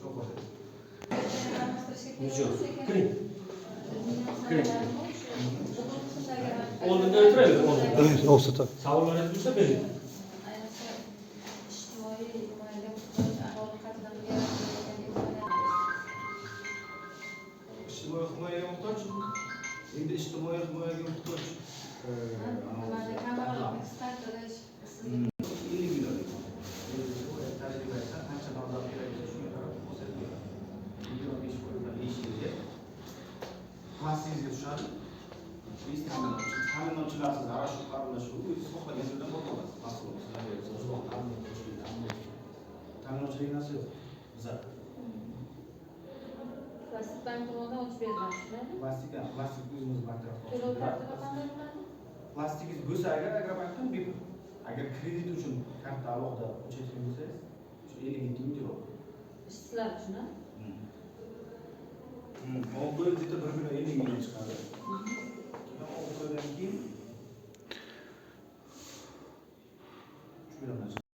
çok oluyor. Nechun? Kiring. Kiring. Oldinda o'tiraylik, oldinda. Evet, olsa tabii. Savollaringiz bo'lsa bering. İçtimai himoyaga muhtoj. Endi ijtimoiy himoyaga muhtoj. 50 million. Tajriba esa qancha mablag' kerak shunga qarab ko'rsatiladi. 25 foizdan 5 yilga klassingizga tushadi. Biz ta'minotchilarsiz aralashib qarinlashuv, siz xohlagan yerdan boqa olasiz. Mahsulot ta'minotchilik narsa yo'q. Bizda Plastik bankovada ochib beriladi. plastik o'zimiz bankda To'lov tartibi qanday bo'ladi? plastikingiz bo'lsa agar Agrobankdan bepul. Agar kredit uchun karta alohida ochayotgan bo'lsangiz, shu 57 ming euro. Ishsizlar uchun. Bu yil 1 million 50 ming chiqadi.